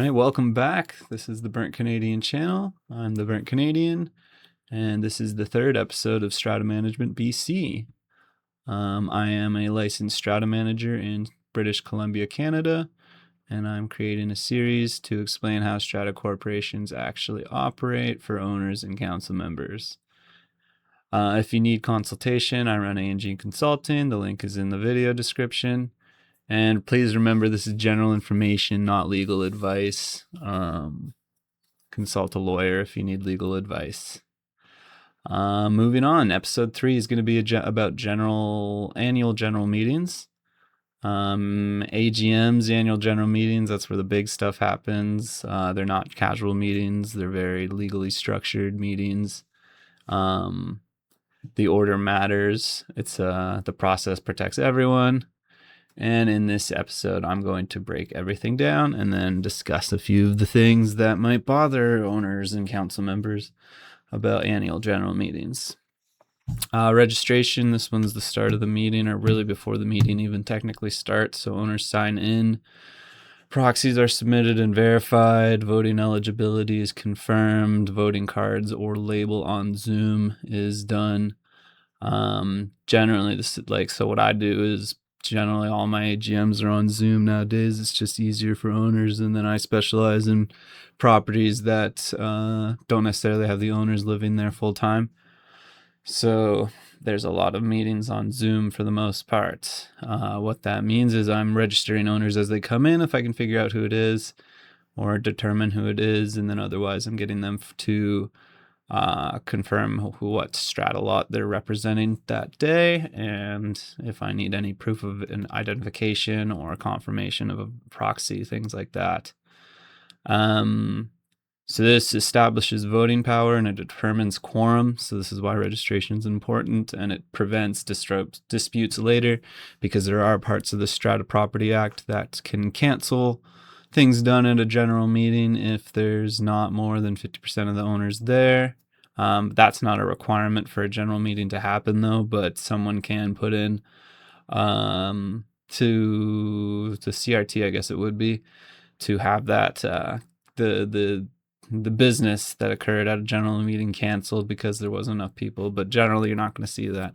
All right, welcome back. This is the Burnt Canadian channel. I'm the Burnt Canadian, and this is the third episode of Strata Management BC. I am a licensed strata manager in British Columbia, Canada, and I'm creating a series to explain how strata corporations actually operate for owners and council members. If you need consultation, I run A&G Consulting. The link is in the video description. And please remember, this is general information, not legal advice. Consult a lawyer if you need legal advice. Moving on, episode 3 is going to be about annual general meetings. AGMs, annual general meetings, that's where the big stuff happens. They're not casual meetings, they're very legally structured meetings. The order matters. The process protects everyone. And in this episode, I'm going to break everything down and then discuss a few of the things that might bother owners and council members about annual general meetings. Registration, this one's the start of the meeting, or really before the meeting even technically starts. So owners sign in, proxies are submitted and verified, voting eligibility is confirmed, voting cards or label on Zoom is done. Generally, so what I do is generally all my AGMs are on Zoom nowadays. It's just easier for owners, and then I specialize in properties that don't necessarily have the owners living there full time. So there's a lot of meetings on Zoom for the most part. What that means is I'm registering owners as they come in if I can figure out who it is or determine who it is, and then otherwise I'm getting them to confirm what strata lot they're representing that day, and if I need any proof of an identification or confirmation of a proxy, things like that. So this establishes voting power and it determines quorum. So this is why registration is important, and it prevents disputes later, because there are parts of the Strata Property Act that can cancel things done at a general meeting if there's not more than 50% of the owners there. That's not a requirement for a general meeting to happen, though, but someone can put in to the CRT, I guess it would be, to have that the business that occurred at a general meeting canceled because there wasn't enough people. But generally, you're not going to see that.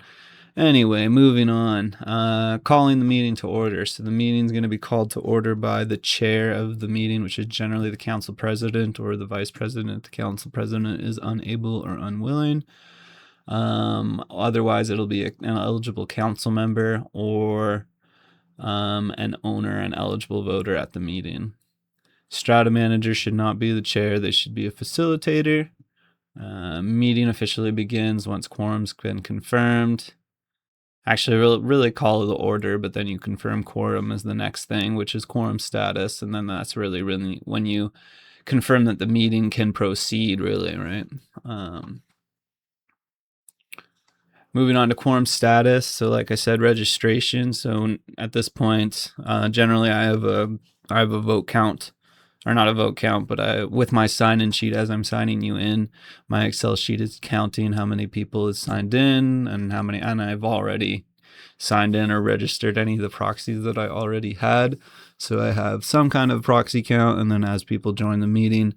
Anyway, moving on. Calling the meeting to order. So the meeting is going to be called to order by the chair of the meeting, which is generally the council president or the vice president. The council president is unable or unwilling. Otherwise, it'll be an eligible council member or an owner, an eligible voter at the meeting. Strata manager should not be the chair. They should be a facilitator. Meeting officially begins once quorum's been confirmed. Actually, really call the order, but then you confirm quorum as the next thing, which is quorum status, and then that's really when you confirm that the meeting can proceed, really, right? Moving on to quorum status. So like I said, registration. So at this point, generally I have a vote count, or not a vote count, but with my sign-in sheet as I'm signing you in, my Excel sheet is counting how many people is signed in and and I've already signed in or registered any of the proxies that I already had. So I have some kind of proxy count, and then as people join the meeting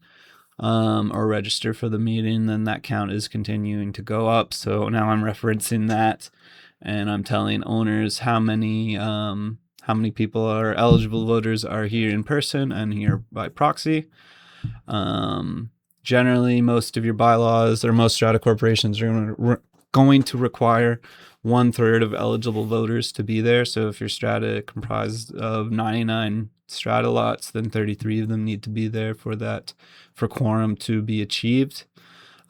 or register for the meeting, then that count is continuing to go up. So now I'm referencing that, and I'm telling owners how many people are eligible voters are here in person and here by proxy. Generally, most of your bylaws or most strata corporations are going to require 1/3 of eligible voters to be there. So if your strata comprised of 99 strata lots, then 33 of them need to be there for quorum to be achieved.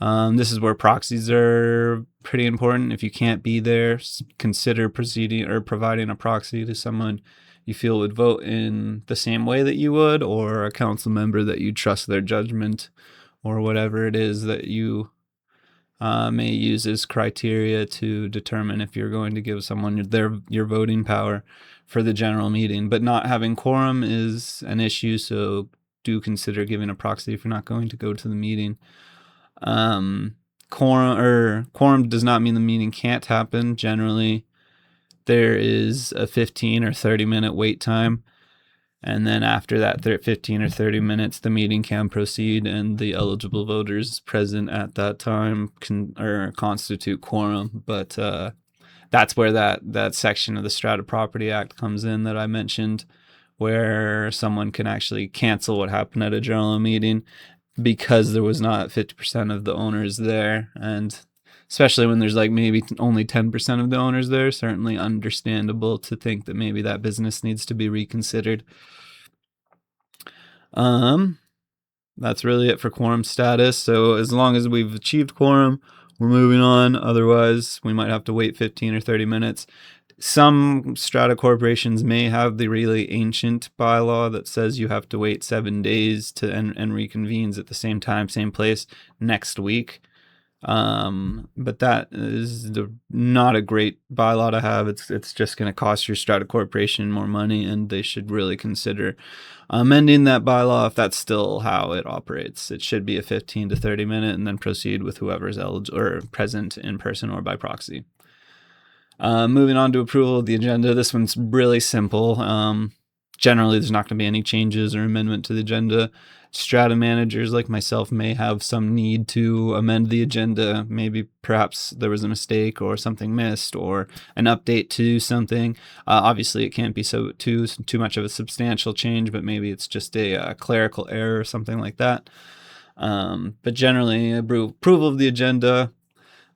This is where proxies are pretty important. If you can't be there, consider proceeding or providing a proxy to someone you feel would vote in the same way that you would, or a council member that you trust their judgment, or whatever it is that you may use as criteria to determine if you're going to give someone your voting power for the general meeting. But not having quorum is an issue, so do consider giving a proxy if you're not going to go to the meeting. Quorum does not mean the meeting can't happen. Generally, there is a 15 or 30 minute wait time And then after that 15 or 30 minutes, the meeting can proceed, and the eligible voters present at that time can or constitute quorum. But that's where that section of the Strata Property Act comes in that I mentioned, where someone can actually cancel what happened at a general meeting because there was not 50% of the owners there. And especially when there's like maybe only 10% of the owners there, certainly understandable to think that maybe that business needs to be reconsidered. That's really it for quorum status. So as long as we've achieved quorum, we're moving on. Otherwise, we might have to wait 15 or 30 minutes. Some strata corporations may have the really ancient bylaw that says you have to wait 7 days to and reconvenes at the same time, same place next week. But that is not a great bylaw to have. It's just going to cost your strata corporation more money, and they should really consider amending that bylaw if that's still how it operates. It should be a 15 to 30 minute, and then proceed with whoever's eligible or present in person or by proxy. Moving on to approval of the agenda. This one's really simple. Generally, there's not going to be any changes or amendment to the agenda. Strata managers like myself may have some need to amend the agenda. Maybe perhaps there was a mistake or something missed or an update to something. Obviously, it can't be too much of a substantial change, but maybe it's just a clerical error or something like that. But generally, approval of the agenda.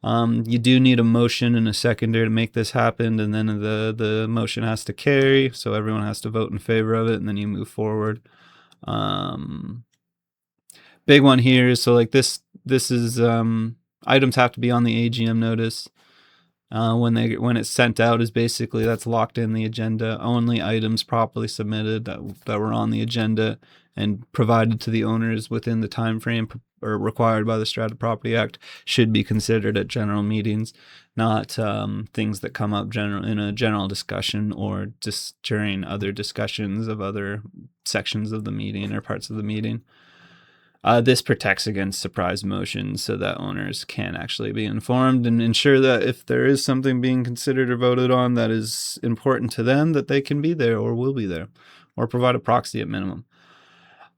You do need a motion and a seconder to make this happen, and then the motion has to carry, so everyone has to vote in favor of it, and then you move forward. Big one here is, so like this is items have to be on the AGM notice. When it's sent out is basically that's locked in the agenda. Only items properly submitted that were on the agenda and provided to the owners within the time frame or required by the Strata Property Act should be considered at general meetings, not things that come up in a general discussion or just during other discussions of other sections of the meeting or parts of the meeting. This protects against surprise motions so that owners can actually be informed and ensure that if there is something being considered or voted on that is important to them, that they can be there or will be there, or provide a proxy at minimum.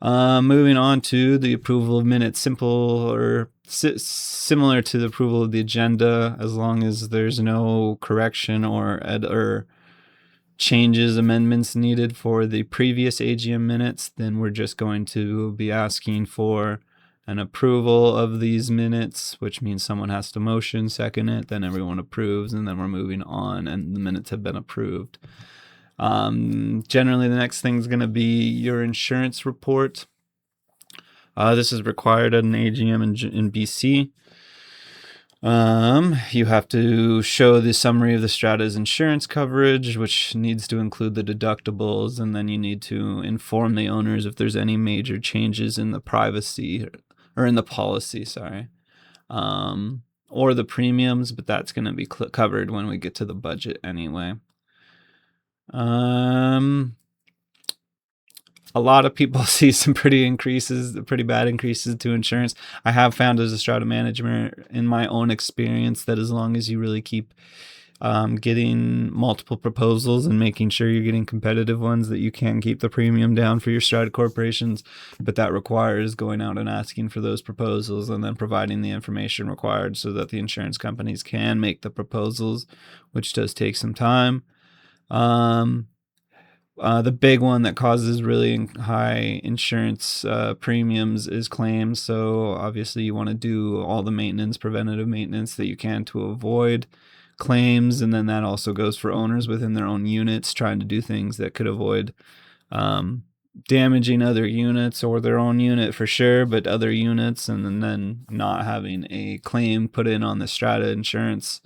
Moving on to the approval of minutes, simple or similar to the approval of the agenda, as long as there's no correction or changes, amendments needed for the previous AGM minutes, then we're just going to be asking for an approval of these minutes, which means someone has to motion, second it, then everyone approves, and then we're moving on, and the minutes have been approved. Generally, the next thing is going to be your insurance report. This is required at an AGM in BC. You have to show the summary of the strata's insurance coverage, which needs to include the deductibles, and then you need to inform the owners if there's any major changes in the privacy or in the policy, or the premiums, but that's going to be covered when we get to the budget anyway. A lot of people see some pretty bad increases to insurance. I have found as a strata manager in my own experience that as long as you really keep getting multiple proposals and making sure you're getting competitive ones, that you can keep the premium down for your strata corporations. But that requires going out and asking for those proposals and then providing the information required so that the insurance companies can make the proposals, which does take some time. The big one that causes really high insurance premiums is claims. So obviously you want to do all the preventative maintenance that you can to avoid claims. And then that also goes for owners within their own units, trying to do things that could avoid damaging other units or their own unit for sure, but other units, and then not having a claim put in on the strata insurance,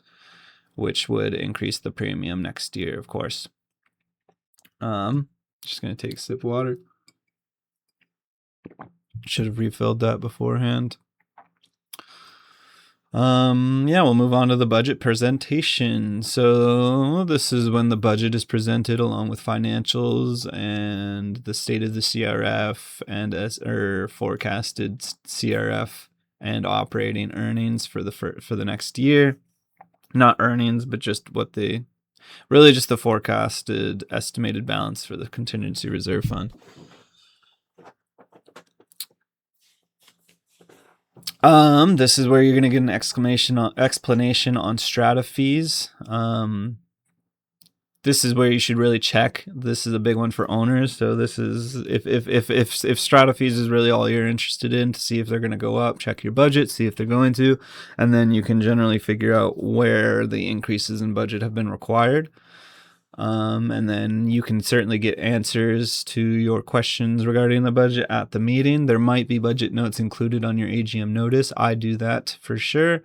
which would increase the premium next year, of course. Just gonna take a sip of water. Should have refilled that beforehand. Yeah, we'll move on to the budget presentation. So this is when the budget is presented along with financials and the state of the CRF and forecasted CRF and operating earnings for the next year. Not earnings, but just what the Really just the forecasted estimated balance for the contingency reserve fund. This is where you're gonna get an explanation on strata fees. This is where you should really check. This is a big one for owners. So this is if strata fees is really all you're interested in, to see if they're going to go up, check your budget, see if they're going to, and then you can generally figure out where the increases in budget have been required. And then you can certainly get answers to your questions regarding the budget at the meeting. There might be budget notes included on your AGM notice. I do that for sure.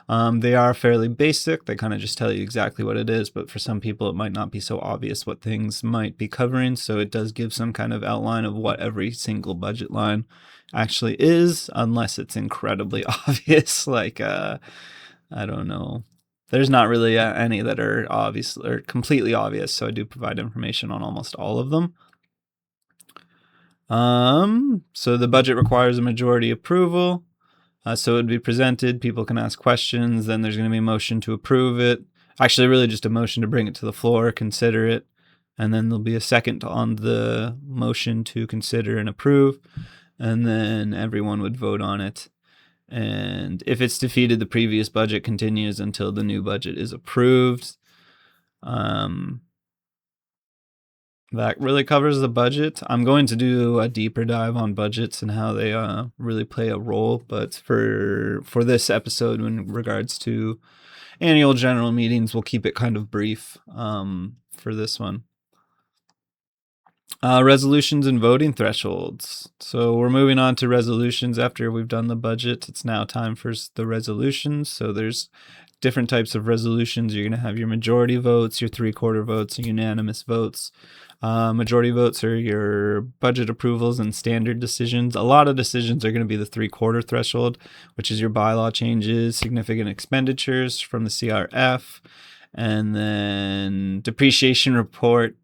They are fairly basic. They kind of just tell you exactly what it is, but for some people it might not be so obvious what things might be covering. So it does give some kind of outline of what every single budget line actually is, unless it's incredibly obvious. Like, I don't know. There's not really any that are obvious or completely obvious. So I do provide information on almost all of them. So the budget requires a majority approval. So it would be presented, people can ask questions, then there's going to be a motion to approve it. Actually, really just a motion to bring it to the floor, consider it, and then there'll be a second on the motion to consider and approve, and then everyone would vote on it. And if it's defeated, the previous budget continues until the new budget is approved. That really covers the budget. I'm going to do a deeper dive on budgets and how they really play a role. But for this episode, in regards to annual general meetings, we'll keep it kind of brief for this one. Resolutions and voting thresholds. So we're moving on to resolutions after we've done the budget. It's now time for the resolutions. So there's different types of resolutions. You're going to have your majority votes, your 3/4 votes, and unanimous votes. Majority votes are your budget approvals and standard decisions. A lot of decisions are going to be the 3/4 threshold, which is your bylaw changes, significant expenditures from the CRF, and then depreciation report.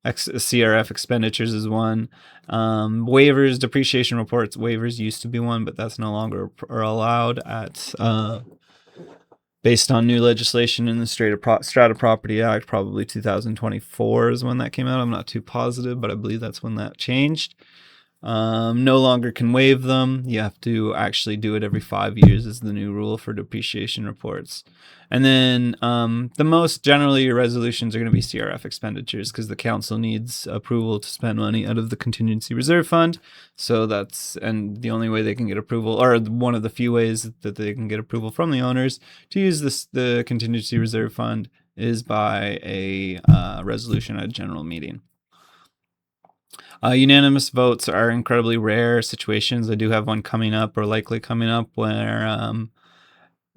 CRF expenditures is one. Waivers, depreciation reports, waivers used to be one, but that's no longer allowed at based on new legislation in the Strata Property Act. Probably 2024 is when that came out. I'm not too positive, but I believe that's when that changed. No longer can waive them. You have to actually do it every 5 years is the new rule for depreciation reports. And then the most generally your resolutions are going to be CRF expenditures, because the council needs approval to spend money out of the contingency reserve fund. So and the only way they can get approval, or one of the few ways that they can get approval from the owners to use the contingency reserve fund, is by a resolution at a general meeting. Unanimous votes are incredibly rare situations. I do have one coming up, or likely coming up, where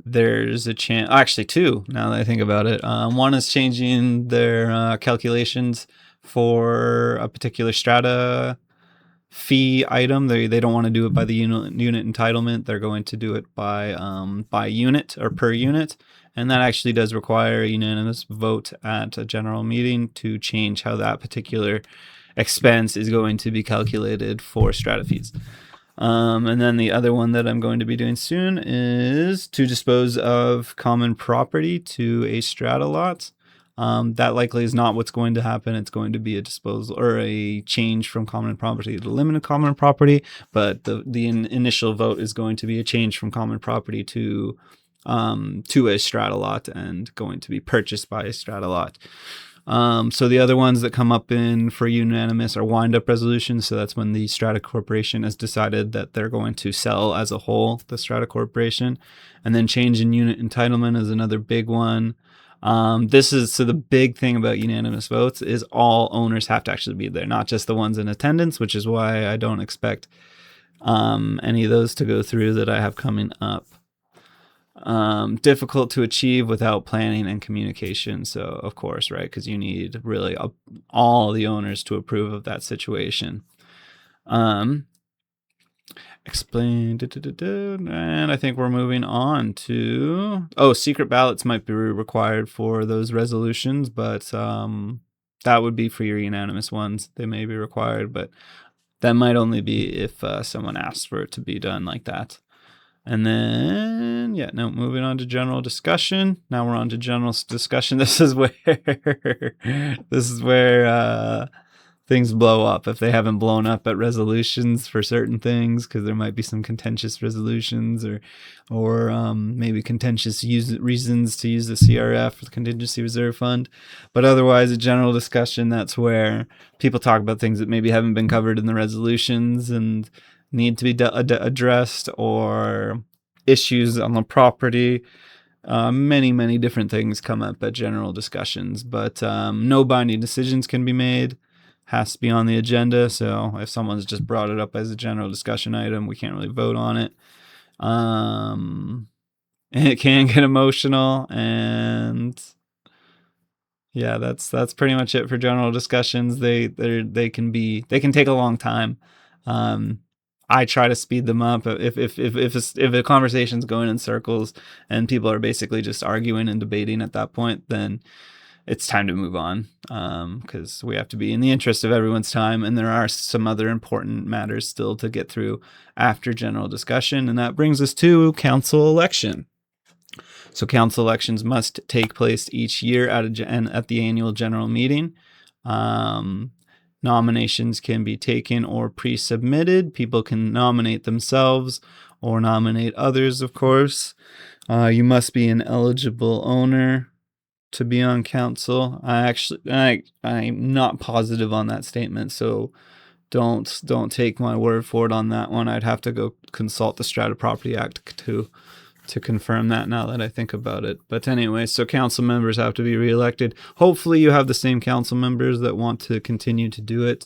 there's a chance. Actually, two, now that I think about it. One is changing their calculations for a particular strata fee item. They don't want to do it by the unit entitlement. They're going to do it by unit or per unit. And that actually does require a unanimous vote at a general meeting to change how that particular expense is going to be calculated for strata fees. And then the other one that I'm going to be doing soon is to dispose of common property to a strata lot. That likely is not what's going to happen. It's going to be a disposal or a change from common property to limited common property, but the initial vote is going to be a change from common property to a strata lot, and going to be purchased by a strata lot. So the other ones that come up in for unanimous are wind-up resolutions. So that's when the Strata Corporation has decided that they're going to sell as a whole, the Strata Corporation. And then change in unit entitlement is another big one. So the big thing about unanimous votes is all owners have to actually be there, not just the ones in attendance, which is why I don't expect any of those to go through that I have coming up. Difficult to achieve without planning and communication. So of course, right, because you need really all the owners to approve of that situation. Explain, and I think we're moving on to secret ballots might be required for those resolutions, but that would be for your unanimous ones. They may be required, but that might only be if someone asks for it to be done like that. And then, yeah, no, moving on to general discussion. Now we're on to general discussion. This is where things blow up if they haven't blown up at resolutions for certain things, because there might be some contentious resolutions or maybe contentious reasons to use the CRF, the contingency reserve fund. But otherwise, a general discussion, that's where people talk about things that maybe haven't been covered in the resolutions and need to be addressed, or issues on the property. Many different things come up at general discussions, but no binding decisions can be made. Has to be on the agenda. So if someone's just brought it up as a general discussion item, we can't really vote on it. And it can get emotional, and yeah, that's pretty much it for general discussions. They can take a long time. I try to speed them up. If a conversation's going in circles and people are basically just arguing and debating at that point, then it's time to move on, because we have to be in the interest of everyone's time, and there are some other important matters still to get through after general discussion, and that brings us to council election. So council elections must take place each year at the annual general meeting. Nominations can be taken or pre-submitted. People can nominate themselves or nominate others, of course. You must be an eligible owner to be on council. I'm not positive on that statement, so don't take my word for it on that one. I'd have to go consult the Strata Property Act to confirm that, now that I think about it. But anyway, so council members have to be reelected. Hopefully you have the same council members that want to continue to do it,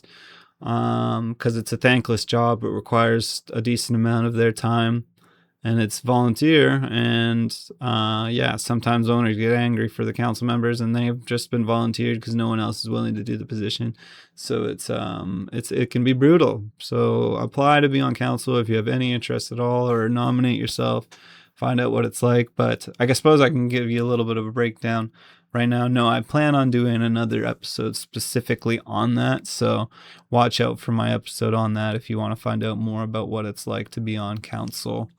because it's a thankless job. It requires a decent amount of their time, and it's volunteer, and yeah, sometimes owners get angry for the council members, and they've just been volunteered because no one else is willing to do the position. So it can be brutal. So apply to be on council if you have any interest at all, or nominate yourself, find out what it's like. But I suppose I can give you a little bit of a breakdown right now. No, I plan on doing another episode specifically on that, so watch out for my episode on that if you want to find out more about what it's like to be on council.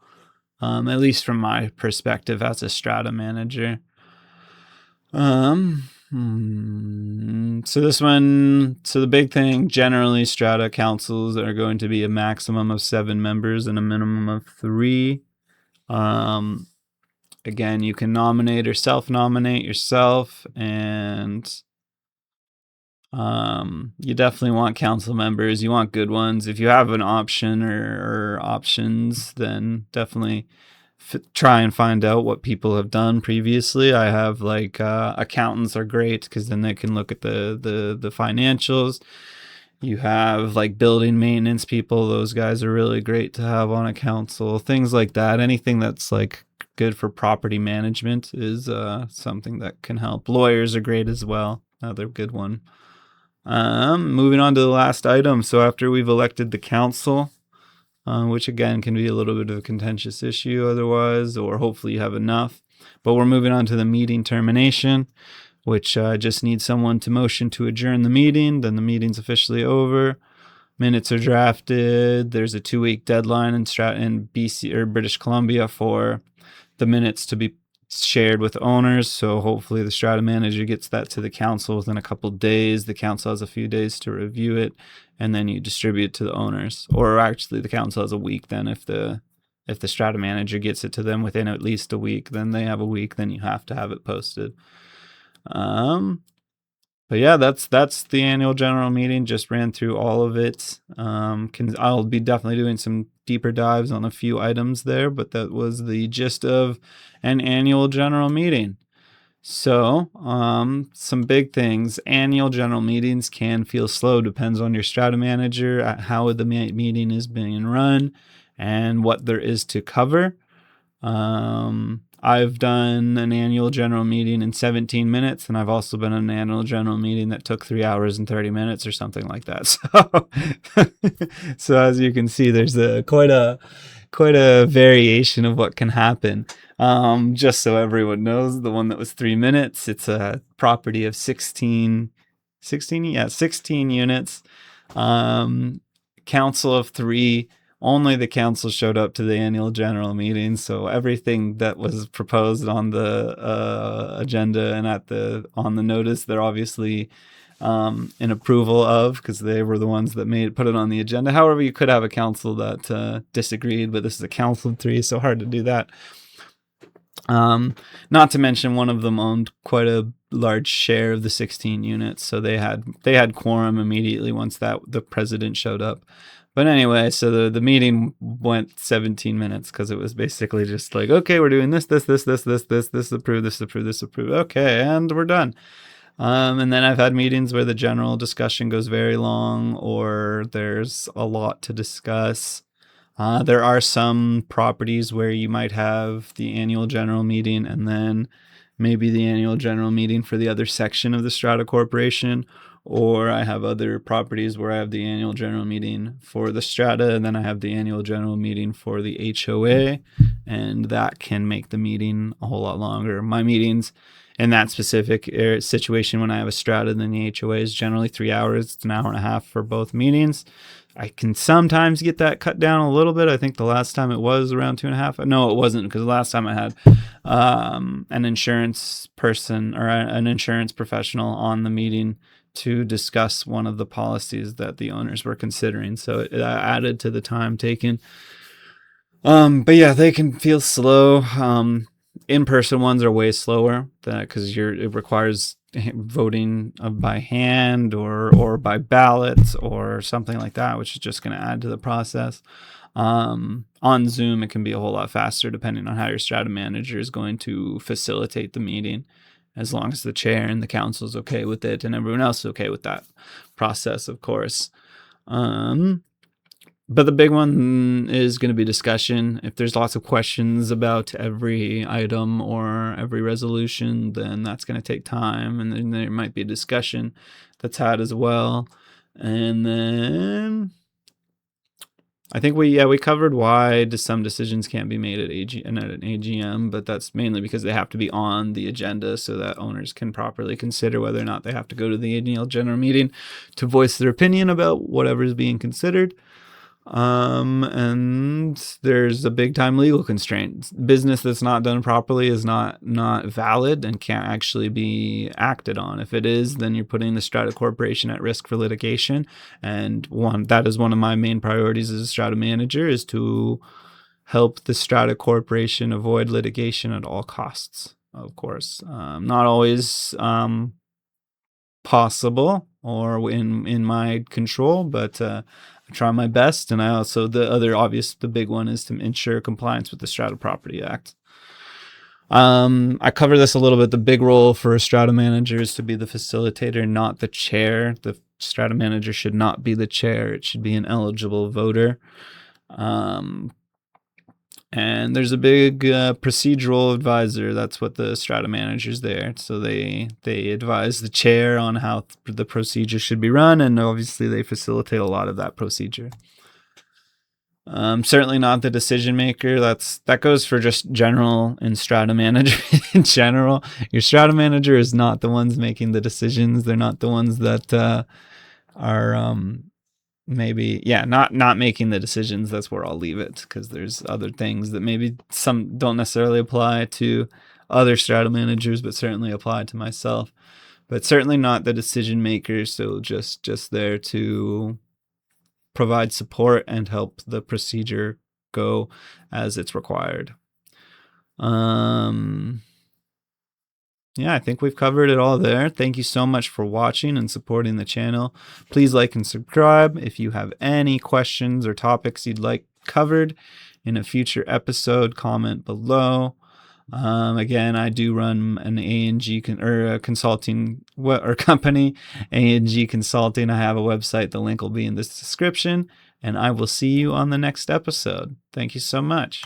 At least from my perspective as a strata manager. So the big thing, generally strata councils are going to be a maximum of 7 members and a minimum of 3. Again, you can nominate or self-nominate yourself, and you definitely want council members. You want good ones. If you have an option or options, then definitely try and find out what people have done previously. I have accountants are great, because then they can look at the financials. You have building maintenance people. Those guys are really great to have on a council. Things like that. Anything that's good for property management is something that can help. Lawyers are great as well. Another good one. Moving on to the last item. So after we've elected the council, which again can be a little bit of a contentious issue otherwise, or hopefully you have enough. But we're moving on to the meeting termination, which just needs someone to motion to adjourn the meeting. Then the meeting's officially over. Minutes are drafted. There's a 2-week deadline in BC or British Columbia for the minutes to be shared with owners. So hopefully the strata manager gets that to the council within a couple days. The council has a few days to review it, and then you distribute it to the owners. Or actually the council has a week then. If the strata manager gets it to them within at least a week, then they have a week. Then you have to have it posted. But yeah, that's the annual general meeting. Just ran through all of it. I'll be definitely doing some deeper dives on a few items there, but that was the gist of an annual general meeting. So, some big things. Annual general meetings can feel slow. Depends on your strata manager, how the meeting is being run, and what there is to cover. I've done an annual general meeting in 17 minutes, and I've also been in an annual general meeting that took 3 hours and 30 minutes or something like that. So as you can see, there's quite a variation of what can happen. Just so everyone knows, the one that was 3 minutes, it's a property of 16 units. Council of 3. only the council showed up to the annual general meeting, so everything that was proposed on the agenda and on the notice, they're obviously in approval of, because they were the ones that put it on the agenda. However, you could have a council that disagreed, but this is a council of 3, so hard to do that. Not to mention one of them owned quite a large share of the 16 units, so they had quorum immediately once the president showed up. But anyway, so the meeting went 17 minutes because it was basically just like, okay, we're doing this, approve, this approve, this approve. Okay, and we're done. And then I've had meetings where the general discussion goes very long, or there's a lot to discuss. There are some properties where you might have the annual general meeting and then maybe the annual general meeting for the other section of the Strata Corporation, or I have other properties where I have the annual general meeting for the Strata and then I have the annual general meeting for the HOA, and that can make the meeting a whole lot longer. My meetings in that specific situation, when I have a Strata and then the HOA, is generally 3 hours. It's an hour and a half for both meetings. I can sometimes get that cut down a little bit. I think the last time it was around 2.5. No, it wasn't, because the last time I had an insurance person or an insurance professional on the meeting to discuss one of the policies that the owners were considering. So it added to the time taken. But yeah, they can feel slow. In-person ones are way slower because it requires voting by hand or by ballot or something like that, which is just going to add to the process. On Zoom, it can be a whole lot faster depending on how your strata manager is going to facilitate the meeting, as long as the chair and the council is okay with it and everyone else is okay with that process, of course. But the big one is going to be discussion. If there's lots of questions about every item or every resolution, then that's going to take time. And then there might be a discussion that's had as well. And then I think we covered why some decisions can't be made at an AGM, but that's mainly because they have to be on the agenda so that owners can properly consider whether or not they have to go to the annual general meeting to voice their opinion about whatever is being considered. And there's a big time legal constraint. Business that's not done properly is not valid and can't actually be acted on. If it is, then you're putting the Strata Corporation at risk for litigation. And that is one of my main priorities as a Strata manager, is to help the Strata Corporation avoid litigation at all costs. Of course, not always possible or in my control, but I try my best. And I also, the big one is to ensure compliance with the Strata Property Act. I cover this a little bit. The big role for a strata manager is to be the facilitator, not the chair. The strata manager should not be the chair. It should be an eligible voter. And there's a big procedural advisor. That's what the strata manager's there. So they advise the chair on how the procedure should be run, and obviously they facilitate a lot of that procedure. Certainly not the decision maker. That goes for just general and strata manager in general. Your strata manager is not the ones making the decisions. They're not the ones that are not making the decisions. That's where I'll leave it, because there's other things that maybe some don't necessarily apply to other strata managers, but certainly apply to myself. But certainly not the decision maker. So just there to provide support and help the procedure go as it's required. Yeah, I think we've covered it all there. Thank you so much for watching and supporting the channel. Please like and subscribe. If you have any questions or topics you'd like covered in a future episode, comment below. Again, I do run an A&G consulting company, A&G Consulting. I have a website. The link will be in this description, and I will see you on the next episode. Thank you so much.